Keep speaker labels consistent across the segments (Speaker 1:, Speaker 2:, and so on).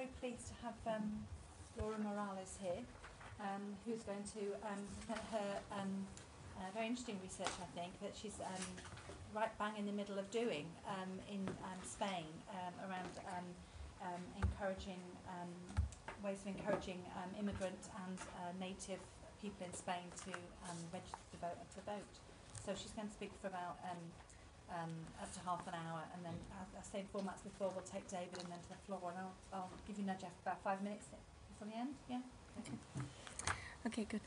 Speaker 1: very pleased to have Laura Morales here, who's going to present her very interesting research, I think, that she's right bang in the middle of doing in Spain around encouraging ways of encouraging immigrant and native people in Spain to register to vote. So she's going to speak for about up to half an hour, and then same formats before. We'll take David and then to the floor, and I'll give you nudge after about 5 minutes before the end. Yeah.
Speaker 2: Okay, good.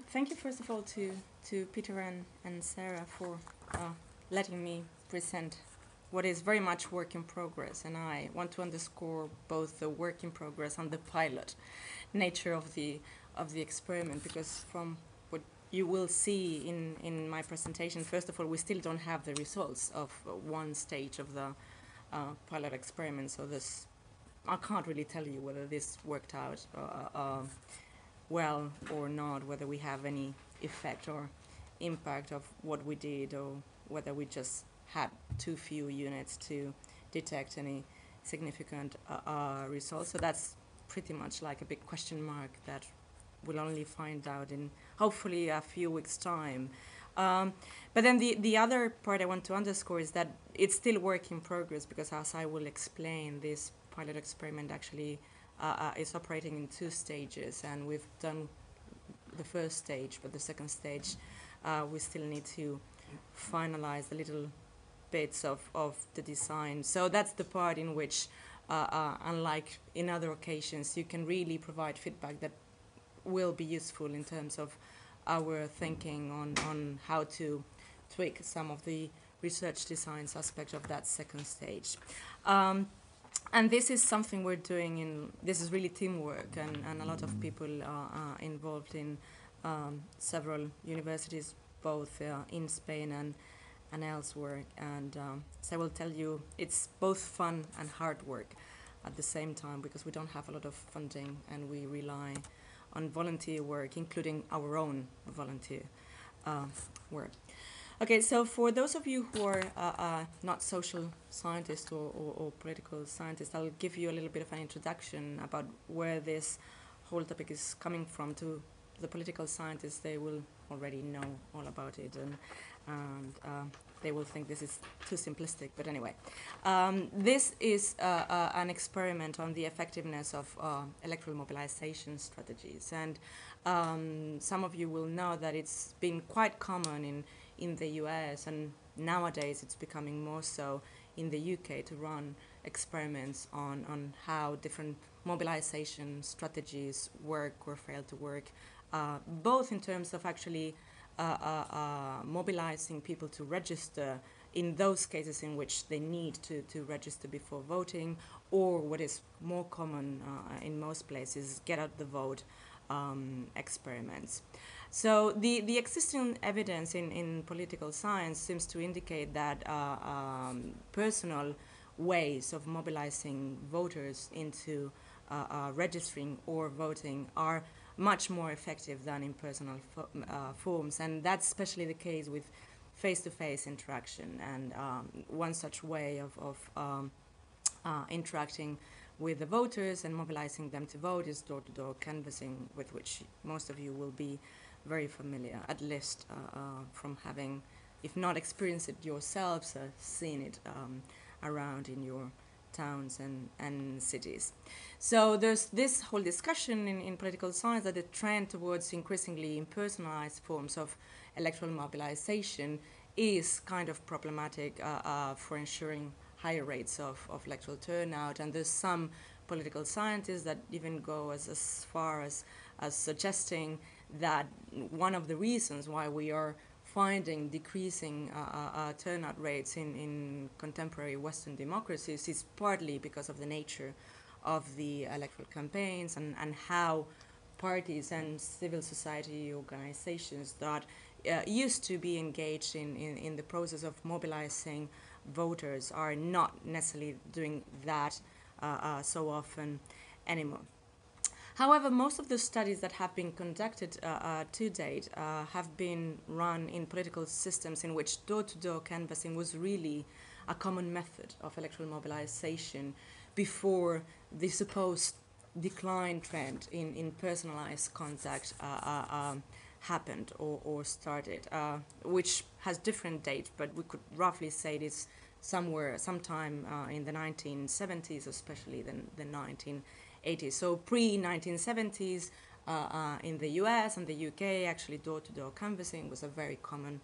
Speaker 2: Thank you first of all to Peter and Sarah for letting me present what is very much work in progress, and I want to underscore both the work in progress and the pilot nature of the experiment, because from what you will see in my presentation, first of all, we still don't have the results of one stage of the pilot experiment, so this I can't really tell you whether this worked out well or not, whether we have any effect or impact of what we did, or whether we just had too few units to detect any significant results. So that's pretty much like a big question mark that we'll only find out in hopefully a few weeks' time. But then the other part I want to underscore is that it's still work in progress, because as I will explain, this pilot experiment actually is operating in 2 stages, and we've done the first stage, but the second stage we still need to finalize the little bits of the design. So that's the part in which, unlike in other occasions, you can really provide feedback that will be useful in terms of our thinking on how to tweak some of the research designs aspect of that second stage. And this is something we're doing this is really teamwork, and a lot of people are involved in several universities, both in Spain and elsewhere. And so I will tell you, it's both fun and hard work at the same time, because we don't have a lot of funding, and we rely on volunteer work, including our own volunteer work. Okay, so for those of you who are not social scientists or political scientists, I'll give you a little bit of an introduction about where this whole topic is coming from. To the political scientists, they will already know all about it, and they will think this is too simplistic. But anyway, this is an experiment on the effectiveness of electoral mobilization strategies. And some of you will know that it's been quite common in the US, and nowadays it's becoming more so in the UK, to run experiments on how different mobilization strategies work or fail to work, both in terms of actually mobilizing people to register in those cases in which they need to register before voting, or what is more common in most places, get out the vote experiments. So the existing evidence in political science seems to indicate that personal ways of mobilizing voters into registering or voting are much more effective than in personal forms, and that's especially the case with face-to-face interaction. And one such way of interacting with the voters and mobilizing them to vote is door-to-door canvassing, with which most of you will be very familiar, at least from having, if not experienced it yourselves, seen it around in your towns and cities. So there's this whole discussion in political science that the trend towards increasingly impersonalized forms of electoral mobilization is kind of problematic for ensuring higher rates of electoral turnout. And there's some political scientists that even go as far as suggesting that one of the reasons why we are finding decreasing turnout rates in contemporary Western democracies is partly because of the nature of the electoral campaigns and how parties and civil society organizations that used to be engaged in the process of mobilizing voters are not necessarily doing that so often anymore. However, most of the studies that have been conducted to date have been run in political systems in which door-to-door canvassing was really a common method of electoral mobilization before the supposed decline trend in personalized contact happened or started, which has different dates, but we could roughly say it is sometime in the 1970s, especially the 1980s. So pre-1970s, in the US and the UK, actually door-to-door canvassing was a very common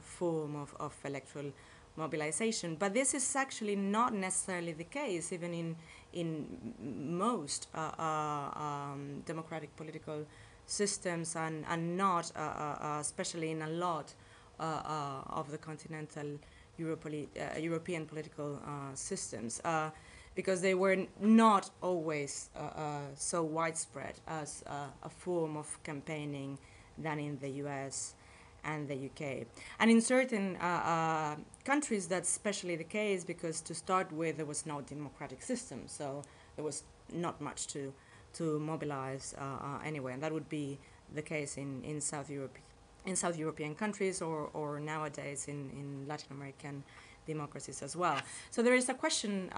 Speaker 2: form of electoral mobilization. But this is actually not necessarily the case, even in most democratic political systems, and not especially in a lot of the continental European political systems, because they were not always so widespread as a form of campaigning than in the US and the UK. And in certain countries, that's especially the case because, to start with, there was no democratic system, so there was not much to mobilize anyway, and that would be the case in South European countries, or nowadays in Latin American democracies as well. So there is a question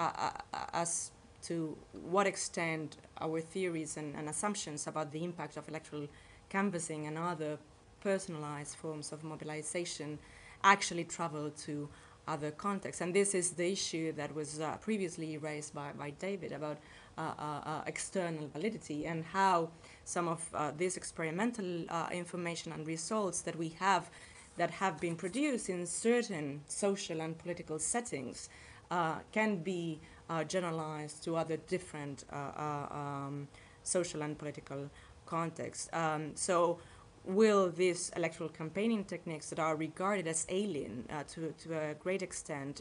Speaker 2: as to what extent our theories and assumptions about the impact of electoral canvassing and other personalized forms of mobilization actually travel to other contexts. And this is the issue that was previously raised by David about external validity, and how some of this experimental information and results that we have that have been produced in certain social and political settings can be generalized to other different social and political contexts. So will these electoral campaigning techniques that are regarded as alien to a great extent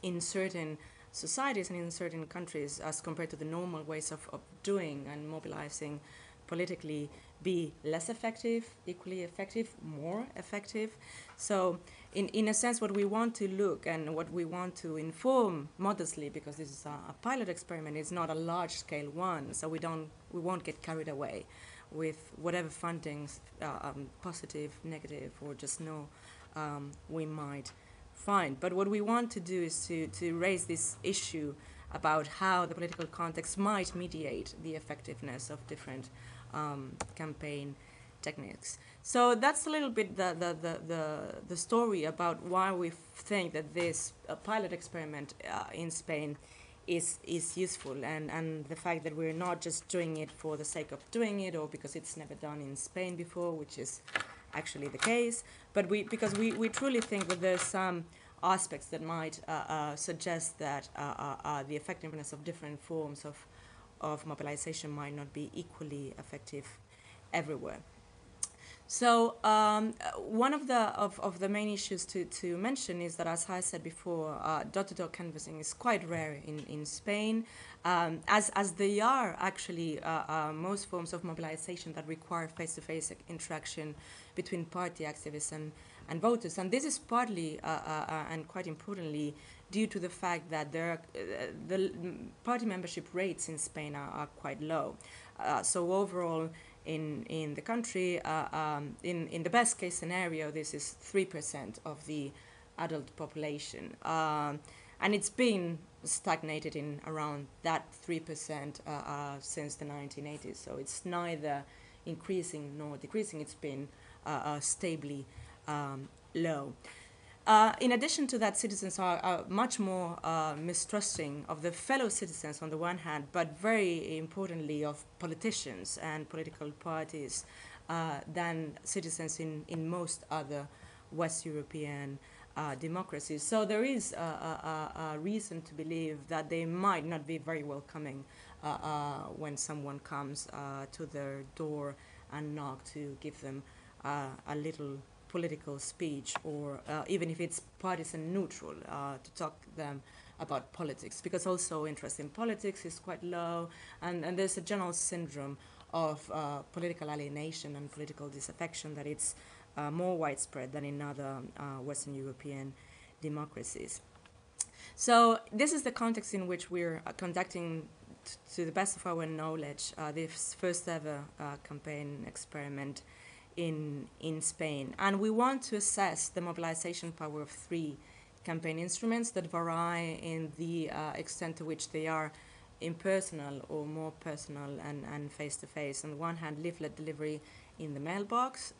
Speaker 2: in certain societies and in certain countries as compared to the normal ways of doing and mobilizing politically be less effective, equally effective, more effective? So in a sense, what we want to look and what we want to inform modestly, because this is a pilot experiment, is not a large-scale one, so we won't get carried away with whatever fundings, positive, negative, or just no, we might find. But what we want to do is to raise this issue about how the political context might mediate the effectiveness of different campaign techniques. So that's a little bit the story about why we think that this pilot experiment in Spain is useful, and the fact that we're not just doing it for the sake of doing it or because it's never done in Spain before, which is actually the case, but because we truly think that there's some aspects that might suggest that the effectiveness of different forms of mobilization might not be equally effective everywhere. So one of the main issues to mention is that, as I said before, door-to-door canvassing is quite rare in Spain, as they are actually most forms of mobilization that require face-to-face interaction between party activists and voters. And this is partly, and quite importantly, due to the fact that the party membership rates in Spain are quite low. So overall, in the country, in the best case scenario, this is 3% of the adult population. And it's been stagnated in around that 3% since the 1980s. So it's neither increasing nor decreasing. It's been stably low. In addition to that, citizens are much more mistrusting of their fellow citizens on the one hand, but very importantly of politicians and political parties than citizens in most other West European democracies. So there is a reason to believe that they might not be very welcoming when someone comes to their door and knock to give them a little political speech, or even if it's partisan neutral, to talk to them about politics, because also interest in politics is quite low, and there's a general syndrome of political alienation and political disaffection that it's more widespread than in other Western European democracies. So this is the context in which we're conducting, to the best of our knowledge, this first ever campaign experiment in Spain. And we want to assess the mobilization power of three campaign instruments that vary in the extent to which they are impersonal or more personal and face-to-face. On the one hand, leaflet delivery in the mailbox.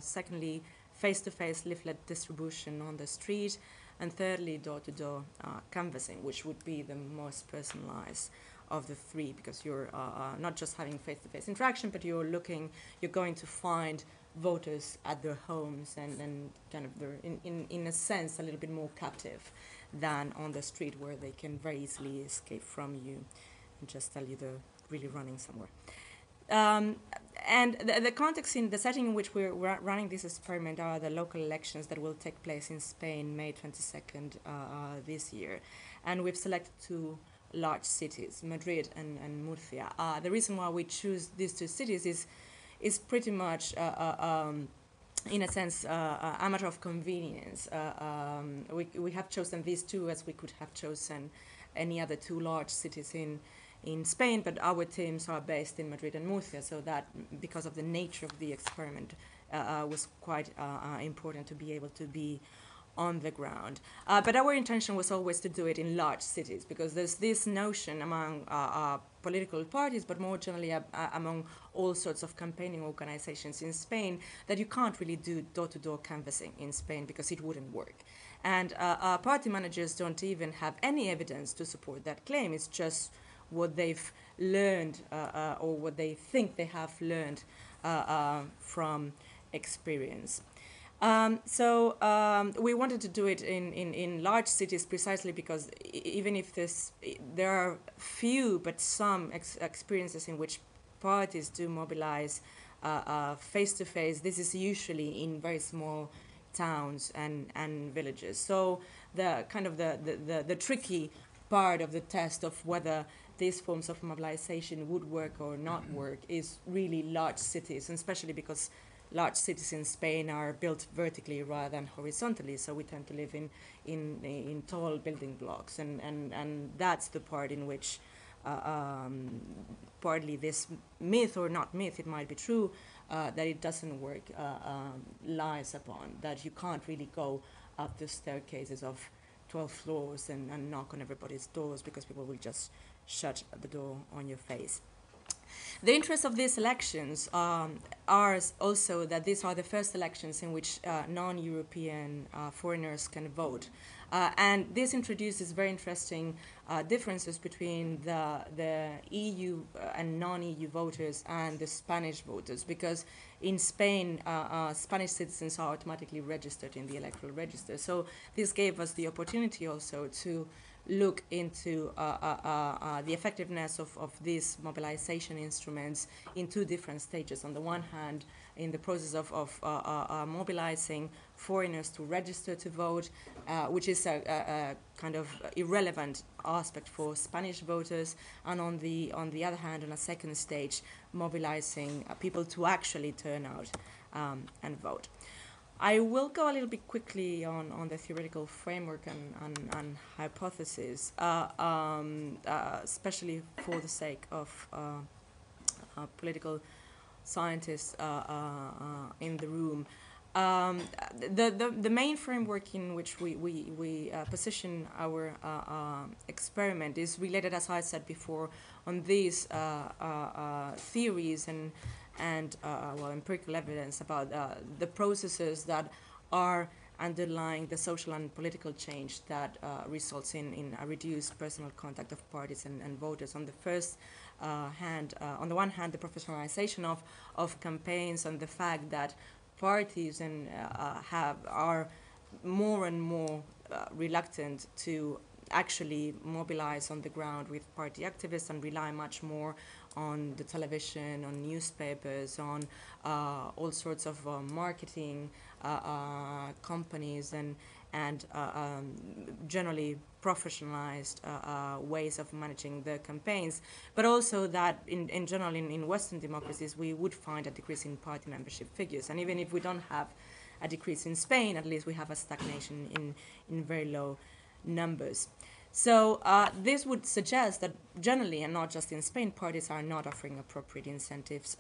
Speaker 2: Secondly, face-to-face leaflet distribution on the street. And thirdly, door-to-door canvassing, which would be the most personalized of the three, because you're not just having face-to-face interaction, but you're going to find voters at their homes and kind of they're in a sense a little bit more captive than on the street, where they can very easily escape from you and just tell you they're really running somewhere. And the context in the setting in which we're running this experiment are the local elections that will take place in Spain, May 22nd this year. And we've selected two large cities, Madrid and Murcia. The reason why we choose these two cities is pretty much, in a sense, a matter of convenience. We have chosen these two as we could have chosen any other two large cities in Spain, but our teams are based in Madrid and Murcia, so that because of the nature of the experiment was quite important to be able to be on the ground. But our intention was always to do it in large cities, because there's this notion among political parties, but more generally among all sorts of campaigning organizations in Spain, that you can't really do door-to-door canvassing in Spain because it wouldn't work. And party managers don't even have any evidence to support that claim. It's just what they've learned or what they think they have learned from experience. So we wanted to do it in large cities precisely because even if there are few but some experiences in which parties do mobilize face-to-face, this is usually in very small towns and villages. So the kind of the tricky part of the test of whether these forms of mobilization would work or not work is really large cities, and especially because large cities in Spain are built vertically rather than horizontally, so we tend to live in tall building blocks, and that's the part in which partly this myth, or not myth, it might be true, that it doesn't work, lies upon, that you can't really go up the staircases of 12 floors and knock on everybody's doors because people will just shut the door on your face. The interest of these elections are also that these are the first elections in which non-European foreigners can vote. And this introduces very interesting differences between the EU and non-EU voters and the Spanish voters, because in Spain, Spanish citizens are automatically registered in the electoral register. So this gave us the opportunity also to look into the effectiveness of these mobilization instruments in two different stages. On the one hand, in the process of mobilizing foreigners to register to vote, which is a kind of irrelevant aspect for Spanish voters, and on the other hand, on a second stage, mobilizing people to actually turn out and vote. I will go a little bit quickly on the theoretical framework and hypothesis, especially for the sake of political scientists in the room. The main framework in which we position our experiment is related, as I said before, on these theories and empirical evidence about the processes that are underlying the social and political change that results in a reduced personal contact of parties and voters. On the first hand, on the one hand, the professionalization of campaigns, and the fact that parties are more and more reluctant to actually mobilize on the ground with party activists and rely much more on the television, on newspapers, on all sorts of marketing companies and generally professionalized ways of managing the campaigns, but also that in general in Western democracies we would find a decrease in party membership figures, and even if we don't have a decrease in Spain, at least we have a stagnation in very low numbers. So this would suggest that generally, and not just in Spain, parties are not offering appropriate incentives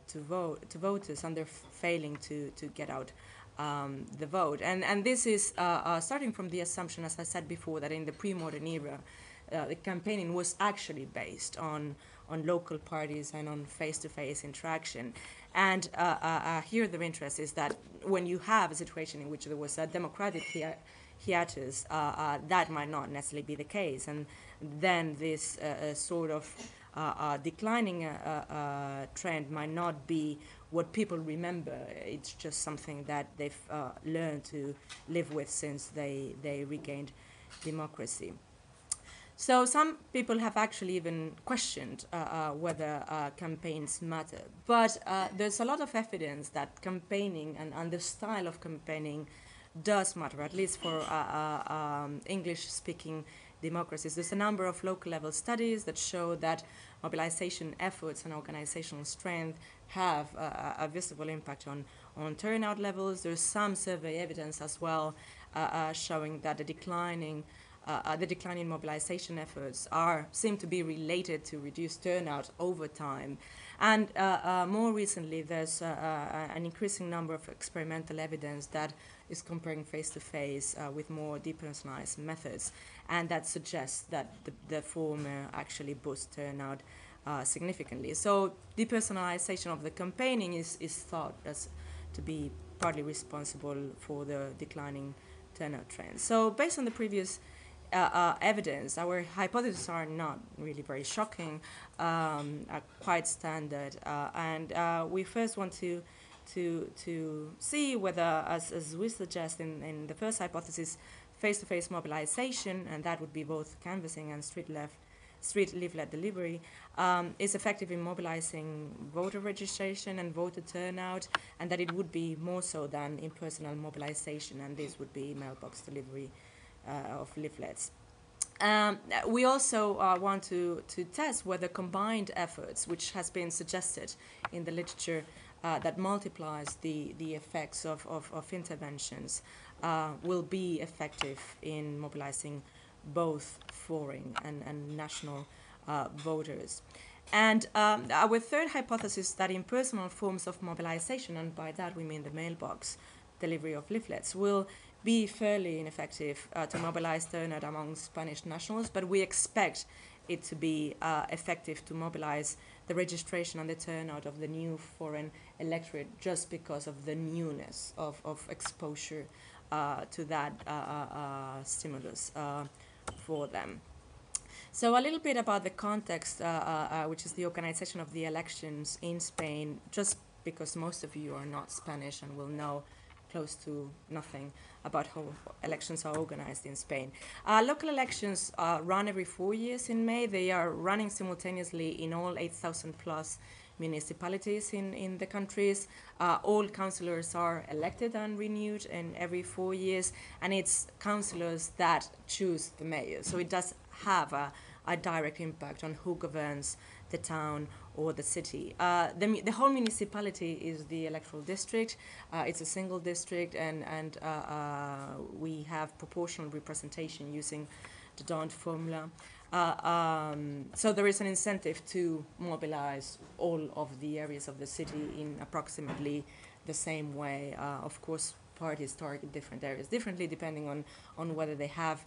Speaker 2: to voters, and they're failing to get out the vote. And this is starting from the assumption, as I said before, that in the pre-modern era, the campaigning was actually based on local parties and on face-to-face interaction. And here the interest is that when you have a situation in which there was a democratic hiatus, that might not necessarily be the case. And then this sort of declining trend might not be what people remember. It's just something that they've learned to live with since they regained democracy. So some people have actually even questioned whether campaigns matter. But there's a lot of evidence that campaigning and the style of campaigning does matter, at least for English-speaking democracies. There's a number of local-level studies that show that mobilization efforts and organizational strength have a visible impact on turnout levels. There's some survey evidence as well showing that the declining mobilization efforts seem to be related to reduced turnout over time. And more recently, there's an increasing number of experimental evidence that is comparing face-to-face with more depersonalized methods, and that suggests that the former actually boosts turnout significantly. So depersonalization of the campaigning is thought as to be partly responsible for the declining turnout trend. So based on the previous evidence, our hypotheses are not really very shocking, are quite standard, and we first want to see whether, as we suggest in the first hypothesis, face-to-face mobilization, and that would be both canvassing and street leaflet delivery, is effective in mobilizing voter registration and voter turnout, and that it would be more so than impersonal mobilization, and this would be mailbox delivery of leaflets. We also want to test whether combined efforts, which has been suggested in the literature, that multiplies the effects of interventions, will be effective in mobilizing both foreign and national voters. And our third hypothesis, that impersonal forms of mobilization, and by that we mean the mailbox delivery of leaflets, will be fairly ineffective to mobilize turnout among Spanish nationals, but we expect it to be effective to mobilize the registration and the turnout of the new foreign electorate, just because of the newness of exposure to that stimulus for them. So a little bit about the context, which is the organization of the elections in Spain, just because most of you are not Spanish and will know close to nothing about how elections are organized in Spain. Local elections run every 4 years in May. They are running simultaneously in all 8,000 plus municipalities in the countries. All councillors are elected and renewed in every 4 years, and it's councillors that choose the mayor. So it does have a direct impact on who governs the town or the city. The whole municipality is the electoral district. It's a single district, and we have proportional representation using the D'Hondt formula. So there is an incentive to mobilize all of the areas of the city in approximately the same way. Of course, parties target different areas differently depending on whether they have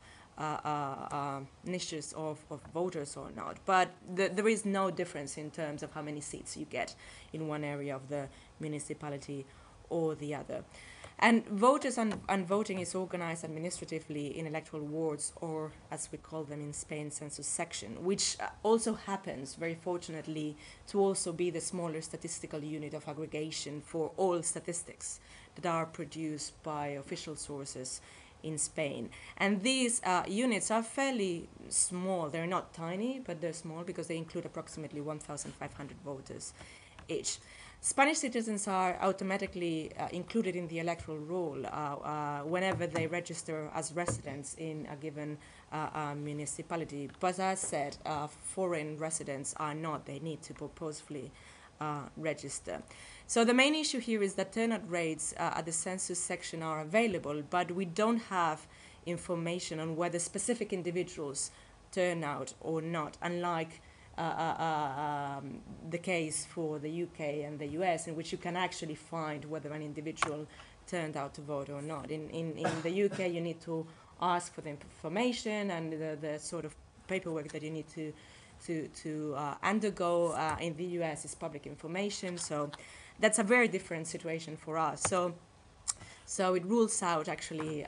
Speaker 2: niches of voters or not. But there is no difference in terms of how many seats you get in one area of the municipality or the other. And voters and voting is organized administratively in electoral wards, or as we call them in Spain, census section, which also happens, very fortunately, to also be the smaller statistical unit of aggregation for all statistics that are produced by official sources in Spain. And these units are fairly small. They're not tiny, but they're small because they include approximately 1,500 voters each. Spanish citizens are automatically included in the electoral roll whenever they register as residents in a given municipality. But as I said, foreign residents are not. They need to purposefully register. So the main issue here is that turnout rates at the census section are available, but we don't have information on whether specific individuals turn out or not, unlike the case for the UK and the US, in which you can actually find whether an individual turned out to vote or not. In the UK, you need to ask for the information and the sort of paperwork that you need to undergo. In the US, is public information, so that's a very different situation for us. So it rules out actually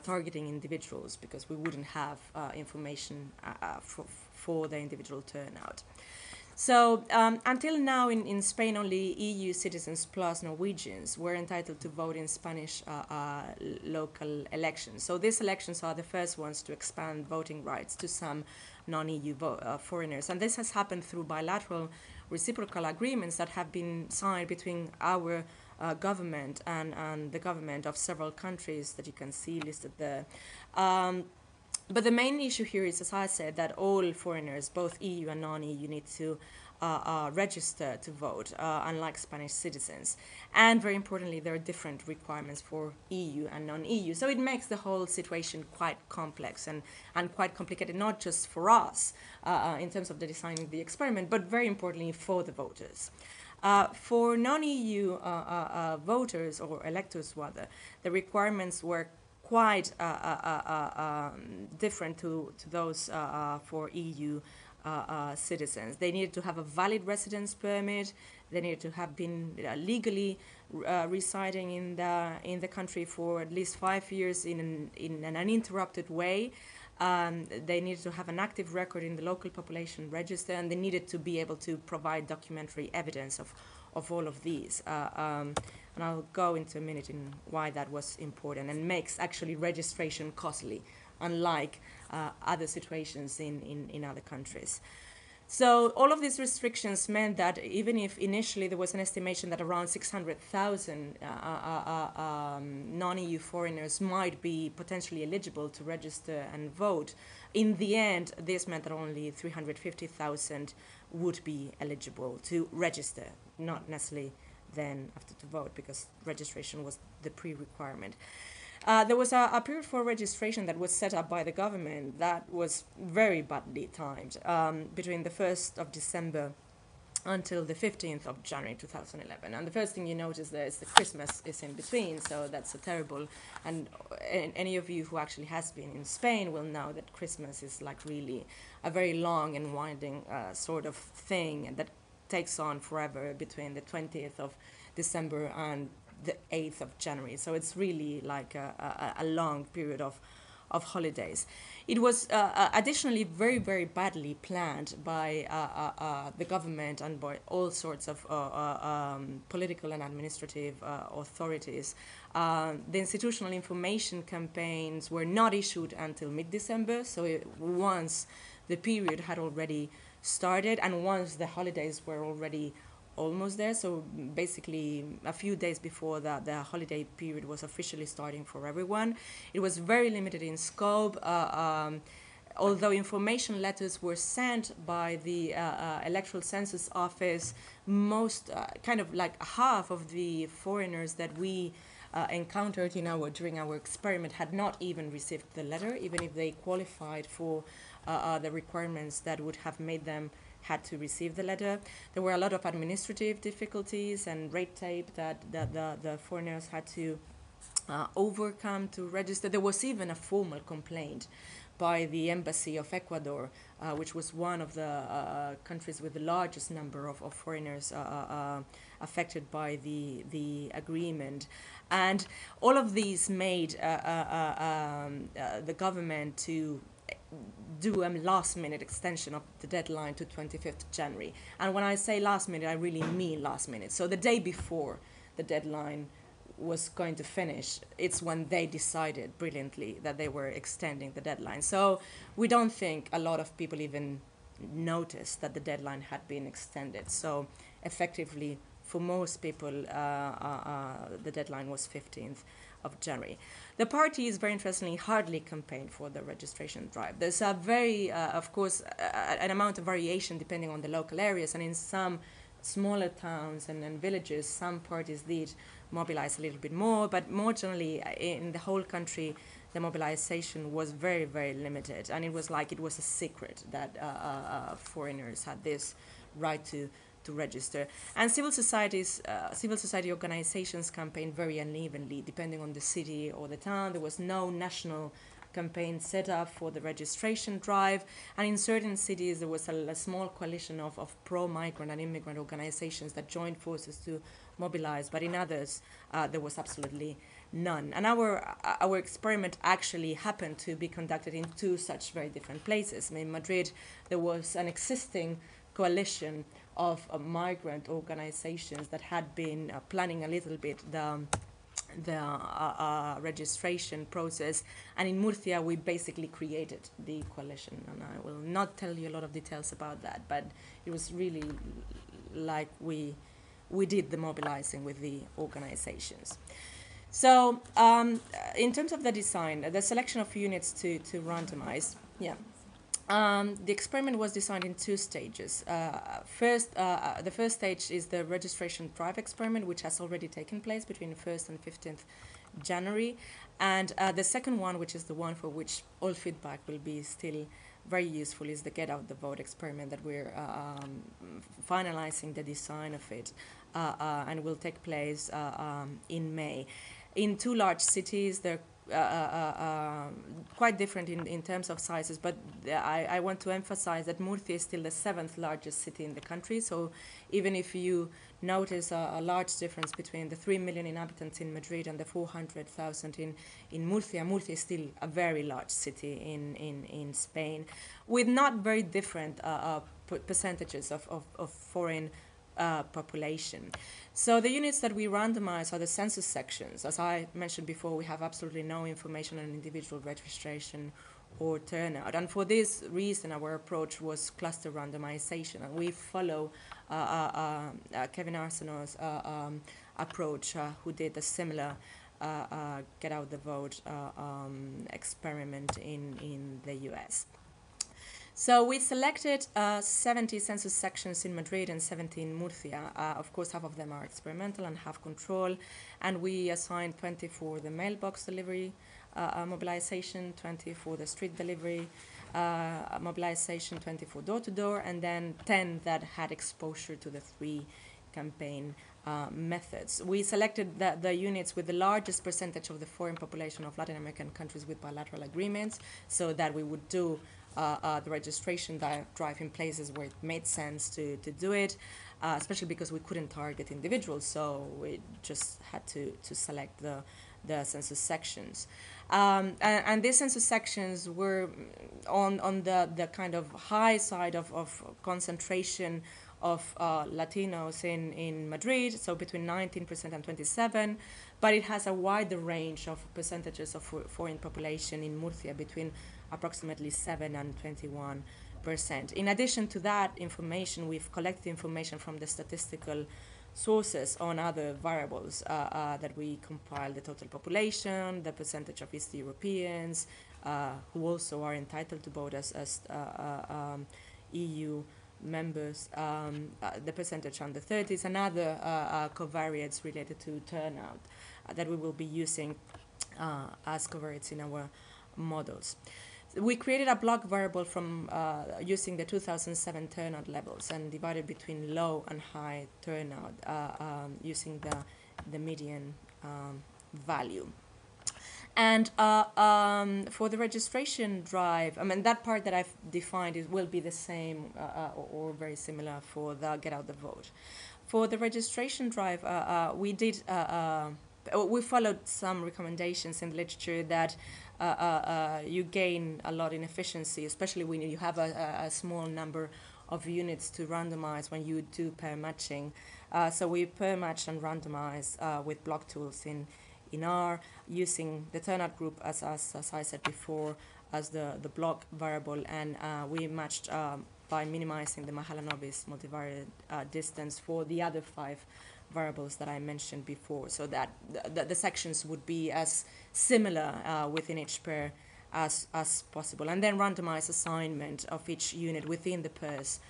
Speaker 2: targeting individuals, because we wouldn't have information for the individual turnout. So until now in Spain, only EU citizens plus Norwegians were entitled to vote in Spanish local elections. So these elections are the first ones to expand voting rights to some non-EU foreigners. And this has happened through bilateral reciprocal agreements that have been signed between our government and the government of several countries that you can see listed there. But the main issue here is, as I said, that all foreigners, both EU and non-EU, need to register to vote, unlike Spanish citizens. And very importantly, there are different requirements for EU and non-EU. So it makes the whole situation quite complex and quite complicated, not just for us in terms of the designing the experiment, but very importantly for the voters. For non-EU voters, or electors rather, the requirements were quite different to those for EU citizens. They needed to have a valid residence permit. They needed to have been legally residing in the country for at least 5 years in an uninterrupted way. They needed to have an active record in the local population register, and they needed to be able to provide documentary evidence of all of these. And I'll go into a minute in why that was important and makes actually registration costly, unlike other situations in other countries. So all of these restrictions meant that even if initially there was an estimation that around 600,000 non-EU foreigners might be potentially eligible to register and vote, in the end this meant that only 350,000 would be eligible to register, not necessarily then after to vote, because registration was the pre-requirement. There was a period for registration that was set up by the government that was very badly timed, between the 1st of December until the 15th of January 2011. And the first thing you notice there is the Christmas is in between, so that's a terrible, and any of you who actually has been in Spain will know that Christmas is like really a very long and winding sort of thing that takes on forever between the 20th of December and the 8th of January. So it's really like a long period of holidays. It was additionally very, very badly planned by the government and by all sorts of political and administrative authorities. The institutional information campaigns were not issued until mid-December, so once the period had already started and once the holidays were already almost there, so basically a few days before the holiday period was officially starting for everyone. It was very limited in scope, although information letters were sent by the electoral census office. Most, kind of like half of the foreigners that we encountered during our experiment had not even received the letter, even if they qualified for the requirements that would have made them had to receive the letter. There were a lot of administrative difficulties and red tape that the foreigners had to overcome to register. There was even a formal complaint by the Embassy of Ecuador, which was one of the countries with the largest number of foreigners affected by the agreement. And all of these made the government to do a last-minute extension of the deadline to 25th January. And when I say last minute, I really mean last minute. So the day before the deadline was going to finish, it's when they decided brilliantly that they were extending the deadline. So we don't think a lot of people even noticed that the deadline had been extended. So effectively, for most people, the deadline was 15th of January. The parties, very interestingly, hardly campaigned for the registration drive. There's a very, of course, an amount of variation depending on the local areas, and in some smaller towns and villages, some parties did mobilize a little bit more, but more generally, in the whole country, the mobilization was very, very limited, and it was like it was a secret that foreigners had this right to to register. And civil society organizations campaigned very unevenly, depending on the city or the town. There was no national campaign set up for the registration drive, and in certain cities there was a small coalition of pro-migrant and immigrant organizations that joined forces to mobilize, but in others there was absolutely none. And our experiment actually happened to be conducted in two such very different places. I mean, in Madrid there was an existing coalition of migrant organizations that had been planning a little bit the registration process, and in Murcia we basically created the coalition, and I will not tell you a lot of details about that, but it was really like we did the mobilizing with the organizations. So in terms of the design, the selection of units to randomize, the experiment was designed in two stages. The first stage is the registration drive experiment, which has already taken place between 1st and 15th January. And the second one, which is the one for which all feedback will be still very useful, is the Get Out the Vote experiment that we're finalizing the design of it, and will take place in May. In two large cities, they're quite different in terms of sizes, but I want to emphasize that Murcia is still the 7th largest city in the country, so even if you notice a large difference between the 3 million inhabitants in Madrid and the 400,000 in Murcia, Murcia is still a very large city in Spain, with not very different percentages of foreign population. So the units that we randomize are the census sections. As I mentioned before, we have absolutely no information on individual registration or turnout. And for this reason, our approach was cluster randomization. And we follow Kevin Arsenault's approach, who did a similar Get Out the Vote experiment in the US. So we selected 70 census sections in Madrid and 70 in Murcia. Of course, half of them are experimental and half control. And we assigned 20 for the mailbox delivery mobilization, 20 for the street delivery mobilization, 20 for door-to-door, and then 10 that had exposure to the three campaign methods. We selected the units with the largest percentage of the foreign population of Latin American countries with bilateral agreements, so that we would do the registration drive in places where it made sense to do it, especially because we couldn't target individuals, so we just had to select the census sections. And these census sections were on the kind of high side of concentration of Latinos in Madrid, so between 19% and 27%, but it has a wider range of percentages of foreign population in Murcia between approximately 7 and 21%. In addition to that information, we've collected information from the statistical sources on other variables that we compiled: the total population, the percentage of East Europeans who also are entitled to vote as EU members, the percentage under 30s, and other covariates related to turnout that we will be using as covariates in our models. We created a block variable from using the 2007 turnout levels and divided between low and high turnout using the median value. And for the registration drive, I mean, that part that I've defined will be the same or very similar for the Get Out the Vote. For the registration drive, we followed some recommendations in the literature that you gain a lot in efficiency, especially when you have a small number of units to randomize when you do pair matching. So we pair match and randomize with block tools in R, using the turnout group as I said before as the block variable, and we matched by minimizing the Mahalanobis multivariate distance for the other 5 variables that I mentioned before, so that the sections would be as similar within each pair as possible, and then randomize assignment of each unit within the pairs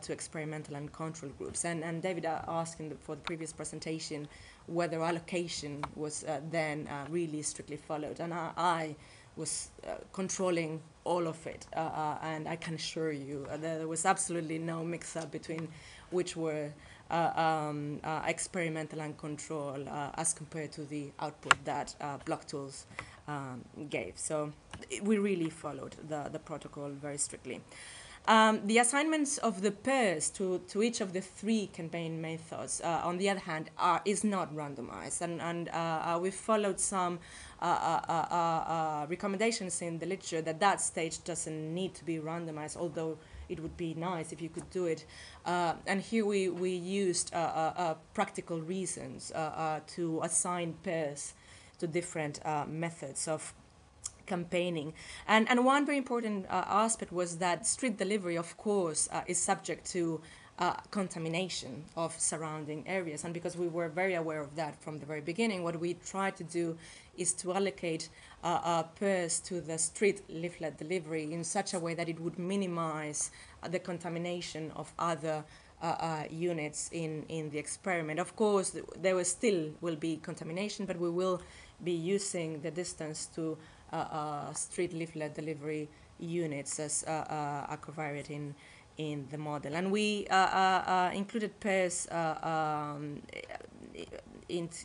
Speaker 2: to experimental and control groups. And David asked for the previous presentation whether allocation was then really strictly followed, and I was controlling all of it, and I can assure you there was absolutely no mix-up between which were experimental and control as compared to the output that block tools gave. So we really followed the protocol very strictly. The assignments of the pairs to each of the 3 campaign methods, on the other hand, is not randomized, and we followed some recommendations in the literature that stage doesn't need to be randomized, although it would be nice if you could do it. And here we used practical reasons to assign pairs to different methods of campaigning. And one very important aspect was that street delivery, of course, is subject to contamination of surrounding areas. And because we were very aware of that from the very beginning, what we tried to do is to allocate pairs to the street leaflet delivery in such a way that it would minimize the contamination of other units in the experiment. Of course, there will be contamination, but we will be using the distance to street leaflet delivery units as a covariate in the model. And we included pairs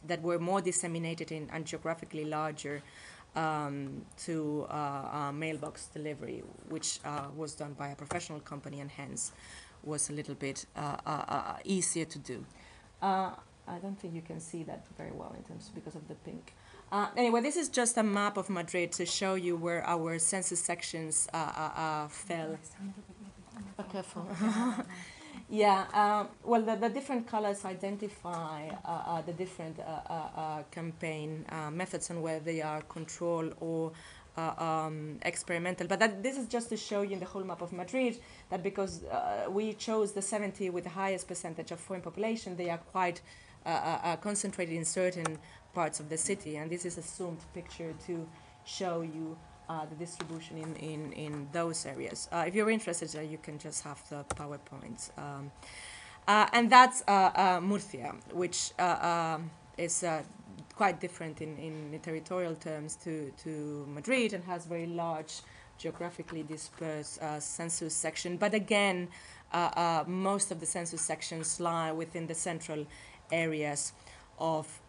Speaker 2: that were more disseminated and geographically larger to mailbox delivery, which was done by a professional company and hence was a little bit easier to do. I don't think you can see that very well in terms because of the pink. Anyway, this is just a map of Madrid to show you where our census sections fell. Be careful. Yeah, well, the different colors identify the different campaign methods and whether they are control or experimental. But this is just to show you in the whole map of Madrid that because we chose the 70 with the highest percentage of foreign population, they are quite concentrated in certain parts of the city. And this is a zoomed picture to show you the distribution in those areas. If you're interested, you can just have the PowerPoints. And that's Murcia, which is quite different in territorial terms to Madrid and has very large geographically dispersed census section. But again, most of the census sections lie within the central areas of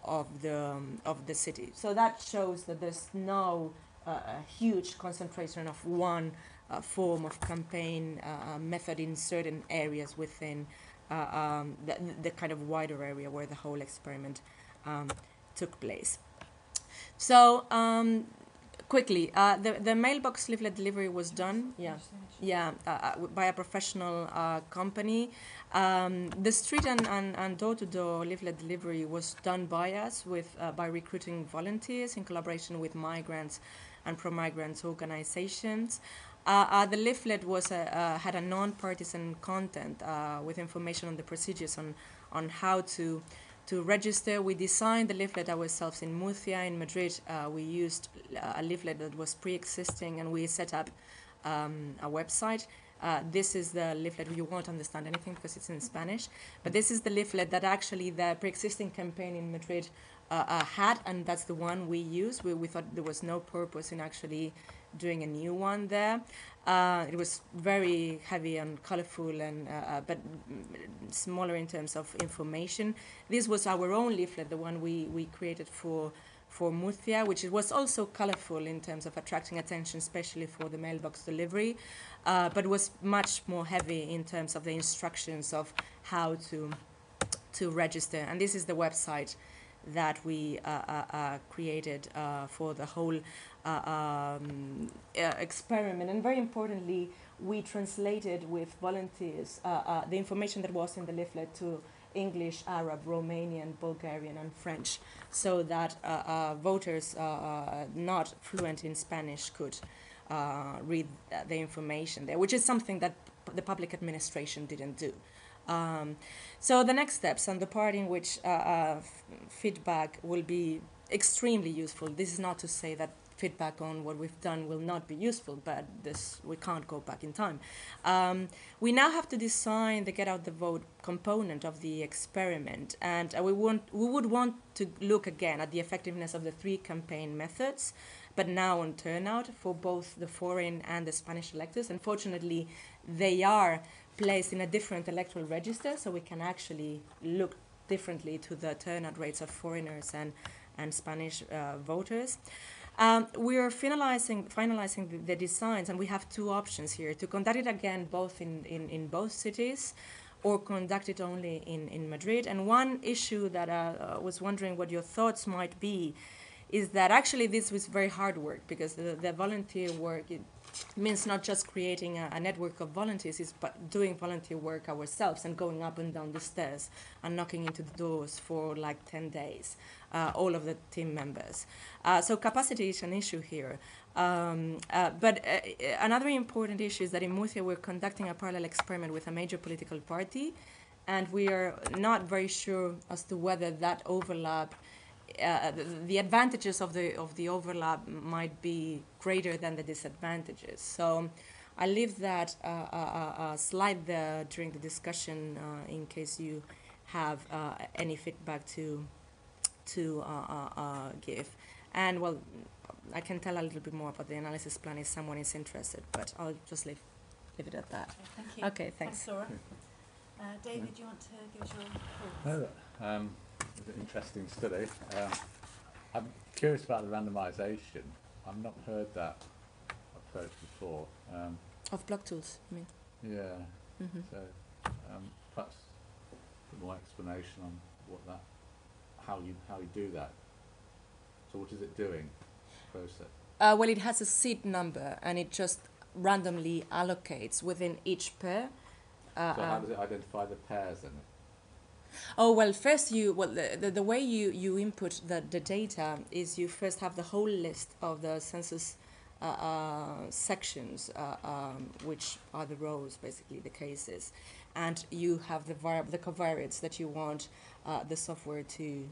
Speaker 2: the city. So that shows that there's no a huge concentration of one form of campaign method in certain areas within the kind of wider area where the whole experiment took place. So quickly, the mailbox leaflet delivery was done, by a professional company. The street and door-to-door leaflet delivery was done by us by recruiting volunteers in collaboration with migrants and pro-migrants organizations. The leaflet had a non-partisan content with information on the procedures on how to register. We designed the leaflet ourselves in Murcia. In Madrid, we used a leaflet that was pre-existing, and we set up a website. This is the leaflet. You won't understand anything because it's in Spanish, but this is the leaflet that actually the pre-existing campaign in Madrid had, and that's the one we used. We thought there was no purpose in actually doing a new one there. It was very heavy and colorful, and but smaller in terms of information. This was our own leaflet, the one we created for Murcia, which was also colorful in terms of attracting attention, especially for the mailbox delivery, but was much more heavy in terms of the instructions of how to register. And this is the website that we created for the whole experiment. And very importantly, we translated with volunteers the information that was in the leaflet to English, Arab, Romanian, Bulgarian, and French, so that voters not fluent in Spanish could read the information there, which is something that the public administration didn't do. So the next steps and the part in which feedback will be extremely useful. This is not to say that feedback on what we've done will not be useful, but we can't go back in time. We now have to design the get out the vote component of the experiment, and we would want to look again at the effectiveness of the 3 campaign methods, but now on turnout for both the foreign and the Spanish electors. Unfortunately, they are placed in a different electoral register, so we can actually look differently to the turnout rates of foreigners and Spanish voters. We are finalizing the designs, and we have two options here: to conduct it again both in both cities, or conduct it only in Madrid. And one issue that I was wondering what your thoughts might be is that actually this was very hard work, because the volunteer work, it means not just creating a network of volunteers, it's but doing volunteer work ourselves and going up and down the stairs and knocking into the doors for like 10 days, all of the team members. So capacity is an issue here. But another important issue is that in Murcia we're conducting a parallel experiment with a major political party, and we are not very sure as to whether that overlap, the advantages of the overlap might be greater than the disadvantages. So I leave that slide there during the discussion in case you have any feedback to give. And well, I can tell a little bit more about the analysis plan if someone is interested, but I'll just leave it at that.
Speaker 1: Okay, thank you.
Speaker 2: Okay, thanks.
Speaker 1: Laura. David, do you want to give us your thoughts?
Speaker 3: It's an interesting study. I'm curious about the randomisation. I've not heard that approach before.
Speaker 2: Of block tools, I mean.
Speaker 3: Yeah.
Speaker 2: Mm-hmm.
Speaker 3: So perhaps a bit more explanation on what that, how you do that. So what is it doing? Process.
Speaker 2: Well, it has a seed number, and it just randomly allocates within each pair.
Speaker 3: So how does it identify the pairs then?
Speaker 2: Oh, well, first the way you input the data is you first have the whole list of the census sections, which are the rows, basically the cases, and you have the covariates that you want the software to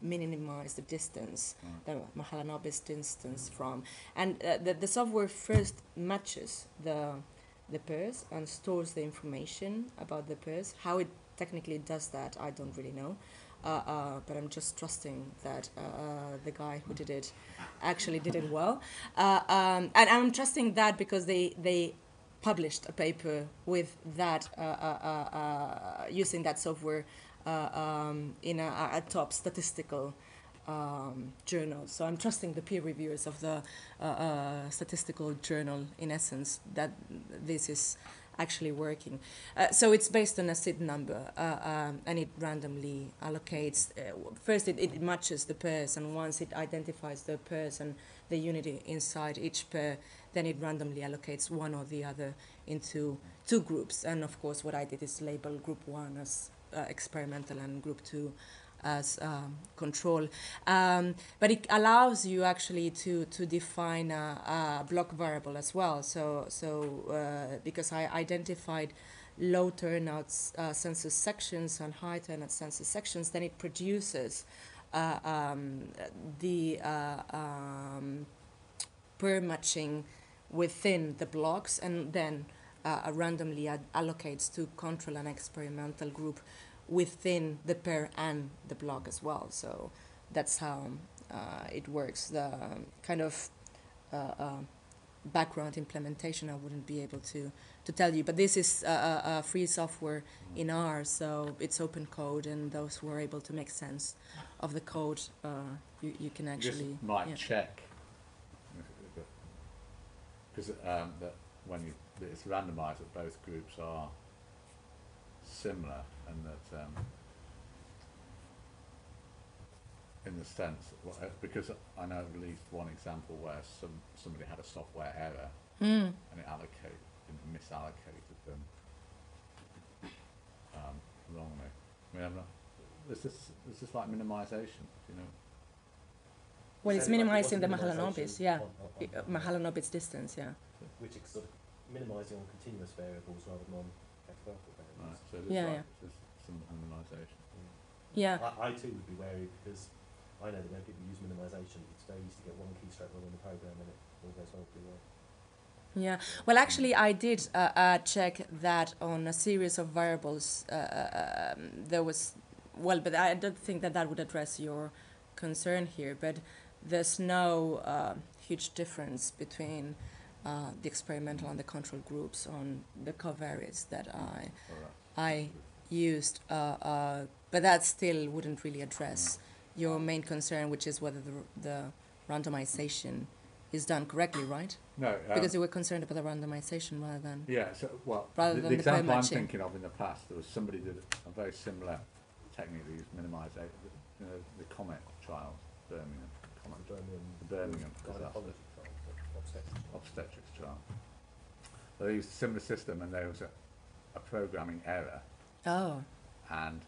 Speaker 2: minimize the distance, the Mahalanobis distance from, and the software first matches the pairs and stores the information about the pairs. How it technically does that, I don't really know, but I'm just trusting that the guy who did it actually did it well, and I'm trusting that because they published a paper with that using that software in a top statistical journal. So I'm trusting the peer reviewers of the statistical journal, in essence, that this is actually working. So it's based on a seed number, and it randomly allocates. First, it matches the pairs, and once it identifies the pairs and the unity inside each pair, then it randomly allocates one or the other into two groups. And of course, what I did is label group 1 as experimental and group 2 as control. But it allows you actually to define a block variable as well. So because I identified low turnout census sections and high turnout census sections, then it produces the pair matching within the blocks, and then randomly allocates to control an experimental group within the pair and the block as well. So that's how it works. The kind of background implementation I wouldn't be able to tell you, but this is free software in R, so it's open code, and those who are able to make sense of the code, you can actually...
Speaker 3: You just might check, because that when it's randomised, that both groups are similar, and that in the sense, because I know at least one example where somebody had a software error and it misallocated them wrongly. I mean, is this like minimisation? You know.
Speaker 2: Well, it's minimizing the Mahalanobis, yeah, Mahalanobis distance, yeah.
Speaker 4: Which is sort of minimising on continuous variables rather than on categorical variables.
Speaker 3: Right, so there's some minimisation.
Speaker 2: Yeah.
Speaker 4: I too would be wary, because I know that when people use minimisation, it's very easy to get one keystroke wrong in the program and it all goes horribly wrong.
Speaker 2: Yeah, well, actually, I did check that on a series of variables. There was, well, but I don't think that would address your concern here. But there's no huge difference between the experimental and the control groups on the covariates that I used, but that still wouldn't really address your main concern, which is whether the randomization is done correctly, right?
Speaker 3: No,
Speaker 2: because you were concerned about the randomization rather than
Speaker 3: the example I'm thinking of in the past, there was somebody did a very similar technique that used minimisation. The Comet trials, Birmingham, the Birmingham obstetrics trial. So they used a similar system, and there was a programming error.
Speaker 2: Oh.
Speaker 3: And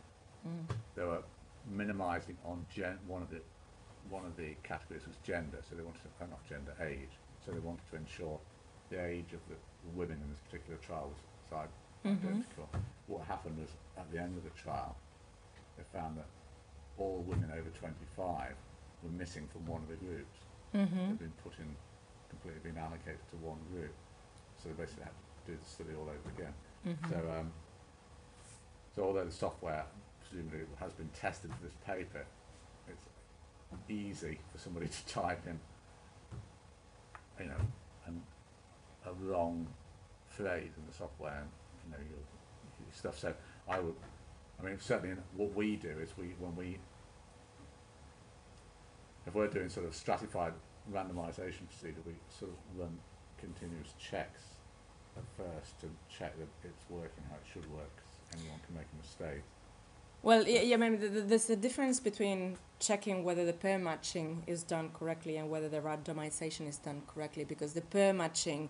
Speaker 3: they were minimising on one of the categories was gender, so they wanted to, not gender, age. So they wanted to ensure the age of the women in this particular trial was identical. What happened was, at the end of the trial, they found that all women over 25 were missing from one of the groups. They'd been completely been allocated to one group. So they basically had to do the study all over again. So although the software presumably has been tested for this paper, it's easy for somebody to type in, a wrong phrase in the software, and your stuff. So certainly what we do is if we're doing sort of stratified randomization procedure, we sort of run continuous checks at first to check that it's working how it should work, because anyone can make a mistake.
Speaker 2: Well, there's a difference between checking whether the pair matching is done correctly and whether the randomization is done correctly, because the pair matching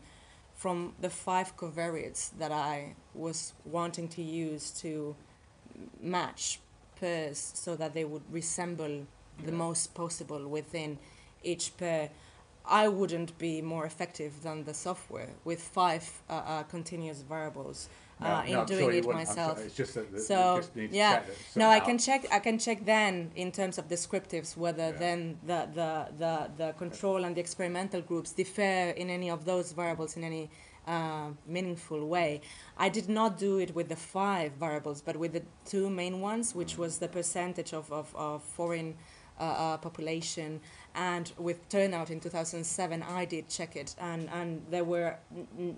Speaker 2: from the 5 covariates that I was wanting to use to match pairs so that they would resemble the most possible within each pair, I wouldn't be more effective than the software with 5 continuous variables. In doing it myself.
Speaker 3: It's just that
Speaker 2: so
Speaker 3: you just need to check that
Speaker 2: I can check then in terms of descriptives whether then the control and the experimental groups differ in any of those variables in any meaningful way. I did not do it with the 5 variables, but with the 2 main ones, which was the percentage of foreign population, and with turnout in 2007 I did check it, and there were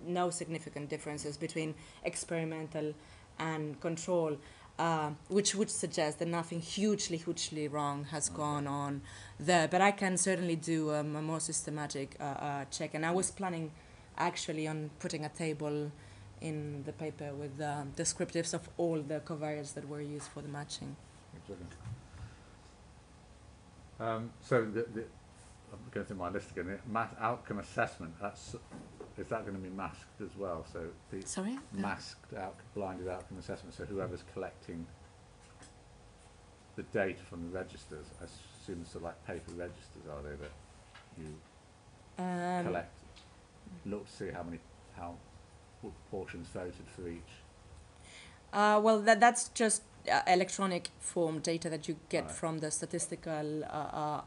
Speaker 2: no significant differences between experimental and control, which would suggest that nothing hugely wrong has gone on there. But I can certainly do a more systematic check, and I was planning actually on putting a table in the paper with descriptives of all the covariates that were used for the matching.
Speaker 3: So I'm going through my list again. The math outcome assessment. Is that going to be masked as well? So the masked blinded outcome assessment. So whoever's collecting the data from the registers, I assume it's sort of like paper registers, are they, that you collect, look to see what proportions voted for each?
Speaker 2: Well, that's just electronic form data that you get from the statistical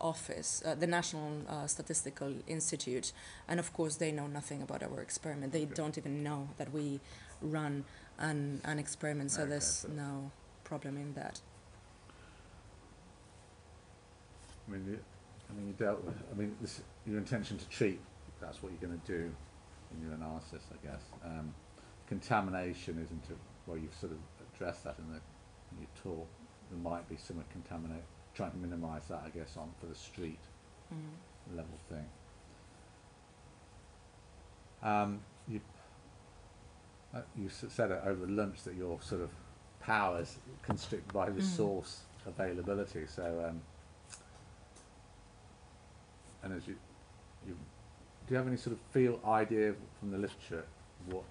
Speaker 2: office, the National Statistical Institute, and of course they know nothing about our experiment. They don't even know that we run an experiment, so there's no problem in that.
Speaker 3: You dealt with. Your intention to treat. That's what you're going to do in your analysis, I guess. Contamination isn't you've sort of addressed that in your talk. There might be some contaminate, trying to minimise that, I guess, for the street level thing. You said over lunch that your sort of power is constricted by resource availability. So, and as do you have any sort of idea from the literature what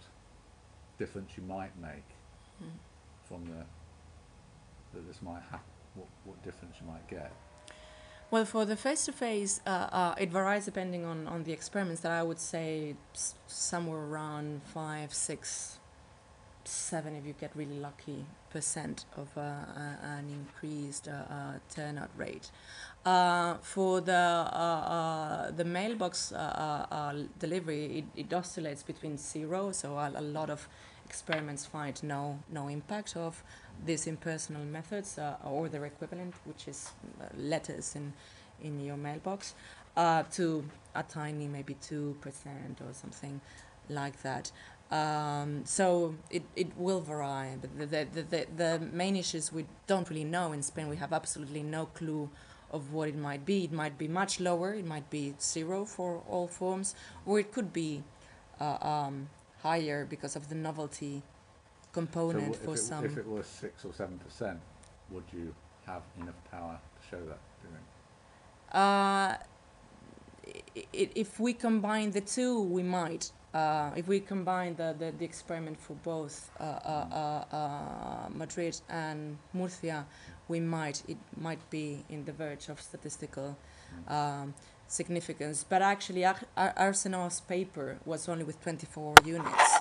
Speaker 3: difference you might make from that this might happen? What difference you might get?
Speaker 2: Well, for the face-to-face, it varies depending on the experiments. That I would say somewhere around 5, 6, 7, if you get really lucky, % of an increased turnout rate. For the mailbox delivery, it oscillates between 0, so a lot of experiments find no impact of these impersonal methods or their equivalent, which is letters in your mailbox to a tiny maybe 2% or something like that. So it will vary, but the main issues we don't really know. In Spain, we have absolutely no clue of what it might be. It might be much lower, it might be 0 for all forms, or it could be higher because of the novelty component for some.
Speaker 3: If it was 6 or 7%, would you have enough power to show that, do you think?
Speaker 2: If we combine the two, we might. If we combine the experiment for both Madrid and Murcia, we might. It might be in the verge of statistical significance. But actually, Arsenault's paper was only with 24 units,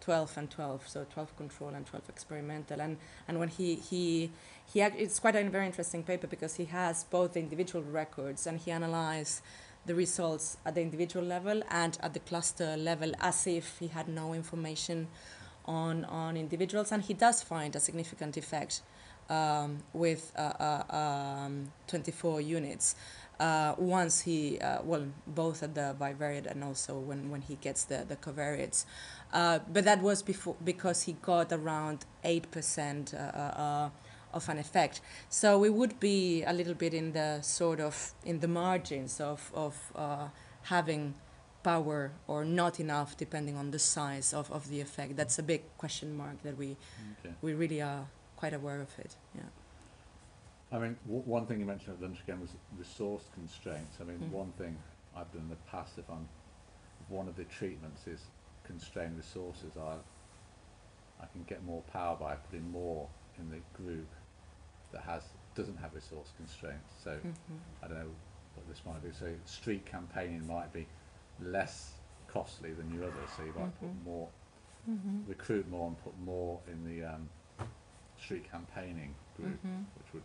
Speaker 2: 12 and 12, so 12 control and 12 experimental. And when he it's quite a very interesting paper because he has both the individual records and he analyzed the results at the individual level and at the cluster level as if he had no information on individuals, and he does find a significant effect with 24 units once he, both at the bivariate and also when he gets the covariates. But that was because he got around 8% of an effect. So we would be a little bit in the margins of having power or not enough, depending on the size of the effect. That's a big question mark that we really are quite aware of it. Yeah.
Speaker 3: I mean, one thing you mentioned at lunch again was resource constraints. I mean, one thing I've done in the past, if one of the treatments is constrained resources, I can get more power by putting more in the group that doesn't have resource constraints. So I don't know what this might be. So street campaigning might be less costly than your others. So you might put more, recruit more and put more in the street campaigning group, which would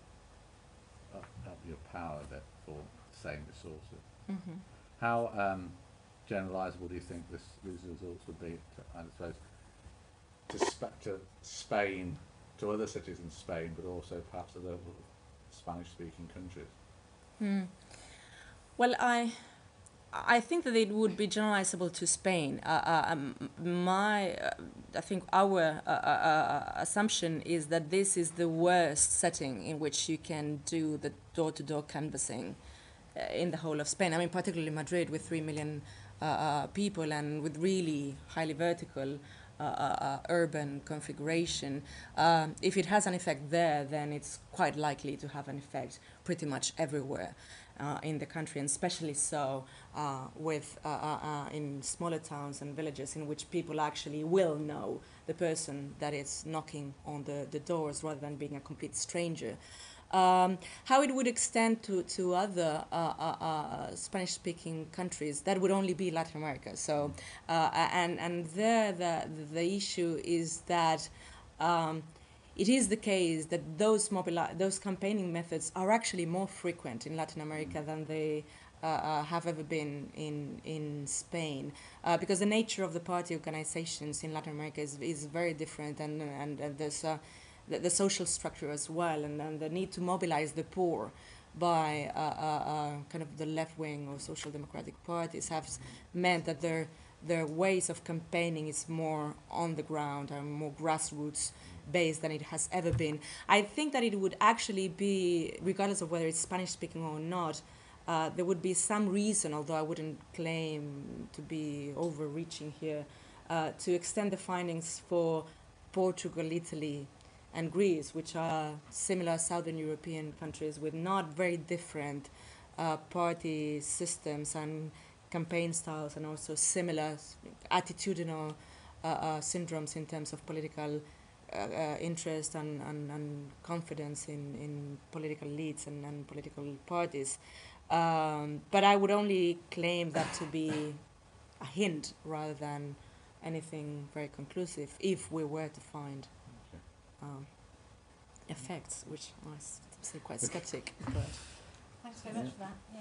Speaker 3: up your power a bit for the same resources. How generalisable do you think these results would be, I suppose, to Spain, to other cities in Spain, but also perhaps other Spanish-speaking countries?
Speaker 2: Well, I think that it would be generalizable to Spain. I think our assumption is that this is the worst setting in which you can do the door-to-door canvassing in the whole of Spain. I mean, particularly Madrid with 3 million people and with really highly vertical urban configuration. If it has an effect there, then it's quite likely to have an effect pretty much everywhere in the country, and especially so with in smaller towns and villages in which people actually will know the person that is knocking on the doors rather than being a complete stranger. How it would extend to other Spanish-speaking countries, that would only be Latin America. So, and there the issue is that it is the case that those campaigning methods are actually more frequent in Latin America than they have ever been in Spain, because the nature of the party organizations in Latin America is very different, and there's the social structure as well, and the need to mobilize the poor by kind of the left wing or social democratic parties has meant that their ways of campaigning is more on the ground and more grassroots based than it has ever been. I think that it would actually be, regardless of whether it's Spanish speaking or not, there would be some reason, although I wouldn't claim to be overreaching here, to extend the findings for Portugal, Italy, and Greece, which are similar Southern European countries with not very different party systems and campaign styles, and also similar attitudinal syndromes in terms of political interest and confidence in political leads and political parties. But I would only claim that to be a hint rather than anything very conclusive if we were to find effects, which I'm still quite skeptic. But
Speaker 1: Thanks very much for that. Yeah.